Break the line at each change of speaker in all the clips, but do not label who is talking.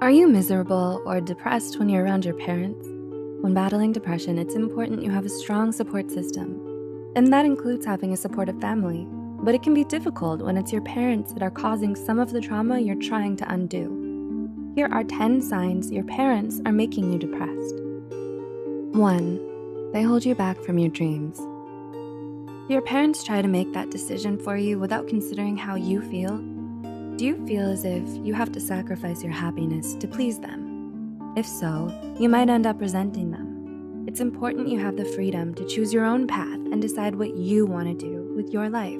Are you miserable or depressed when you're around your parents? When battling depression, it's important you have a strong support system. And that includes having a supportive family. But it can be difficult when it's your parents that are causing some of the trauma you're trying to undo. Here are 10 signs your parents are making you depressed. 1. They hold you back from your dreams. Do your parents try to make that decision for you without considering how you feel? Do you feel as if you have to sacrifice your happiness to please them? If so, you might end up resenting them. It's important you have the freedom to choose your own path and decide what you want to do with your life.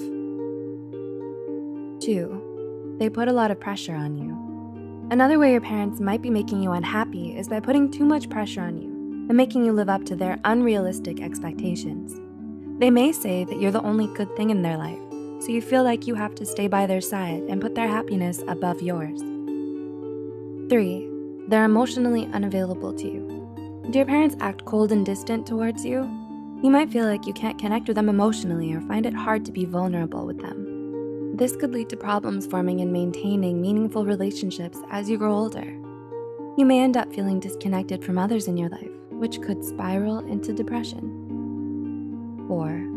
2. They put a lot of pressure on you. Another way your parents might be making you unhappy is by putting too much pressure on you and making you live up to their unrealistic expectations. They may say that you're the only good thing in their life, so you feel like you have to stay by their side and put their happiness above yours. 3. They're emotionally unavailable to you. Do your parents act cold and distant towards you? You might feel like you can't connect with them emotionally or find it hard to be vulnerable with them. This could lead to problems forming and maintaining meaningful relationships as you grow older. You may end up feeling disconnected from others in your life, which could spiral into depression. 4.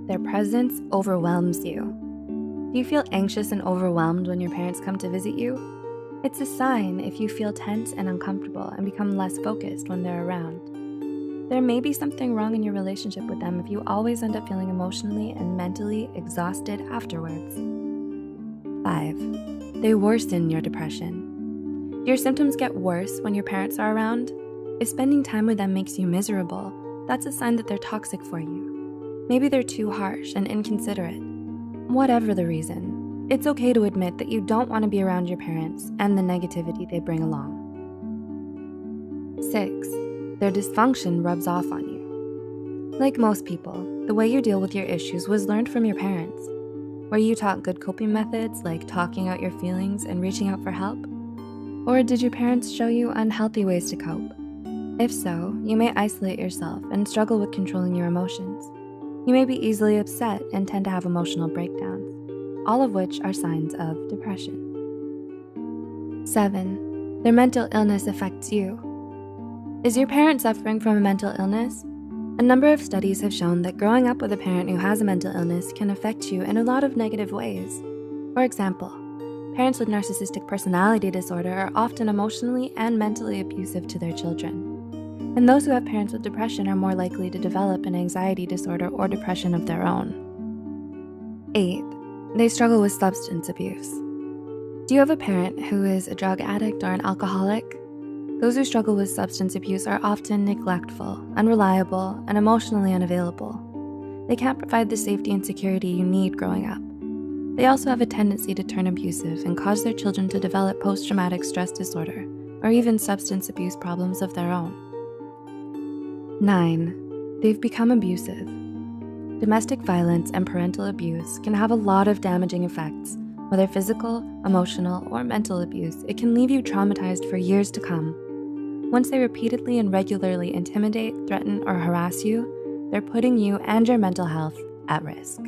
Their presence overwhelms you. Do you feel anxious and overwhelmed when your parents come to visit you? It's a sign if you feel tense and uncomfortable and become less focused when they're around. There may be something wrong in your relationship with them if you always end up feeling emotionally and mentally exhausted afterwards. 5. They worsen your depression. Do your symptoms get worse when your parents are around? If spending time with them makes you miserable, that's a sign that they're toxic for you. Maybe they're too harsh and inconsiderate. Whatever the reason, it's okay to admit that you don't want to be around your parents and the negativity they bring along. 6. Their dysfunction rubs off on you. Like most people, the way you deal with your issues was learned from your parents. Were you taught good coping methods like talking out your feelings and reaching out for help? Or did your parents show you unhealthy ways to cope? If so, you may isolate yourself and struggle with controlling your emotions. You may be easily upset and tend to have emotional breakdowns, all of which are signs of depression. 7. Their mental illness affects you. Is your parent suffering from a mental illness? A number of studies have shown that growing up with a parent who has a mental illness can affect you in a lot of negative ways. For example, parents with narcissistic personality disorder are often emotionally and mentally abusive to their children. And those who have parents with depression are more likely to develop an anxiety disorder or depression of their own. 8. They struggle with substance abuse. Do you have a parent who is a drug addict or an alcoholic? Those who struggle with substance abuse are often neglectful, unreliable, and emotionally unavailable. They can't provide the safety and security you need growing up. They also have a tendency to turn abusive and cause their children to develop post-traumatic stress disorder or even substance abuse problems of their own. 9. They've become abusive. Domestic violence and parental abuse can have a lot of damaging effects. Whether physical, emotional, or mental abuse, it can leave you traumatized for years to come. Once they repeatedly and regularly intimidate, threaten, or harass you, they're putting you and your mental health at risk.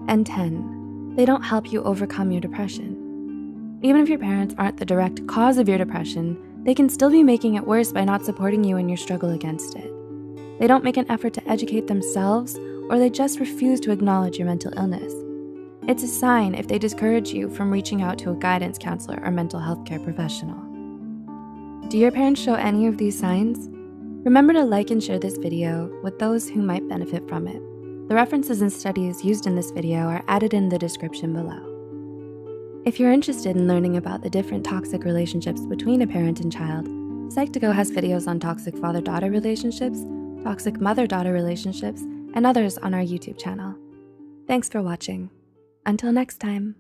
And 10. They don't help you overcome your depression. Even if your parents aren't the direct cause of your depression, they can still be making it worse by not supporting you in your struggle against it. They don't make an effort to educate themselves, or they just refuse to acknowledge your mental illness. It's a sign if they discourage you from reaching out to a guidance counselor or mental health care professional. Do your parents show any of these signs? Remember to like and share this video with those who might benefit from it. The references and studies used in this video are added in the description below. If you're interested in learning about the different toxic relationships between a parent and child, Psych2Go has videos on toxic father-daughter relationships, toxic mother-daughter relationships, and others on our YouTube channel. Thanks for watching. Until next time.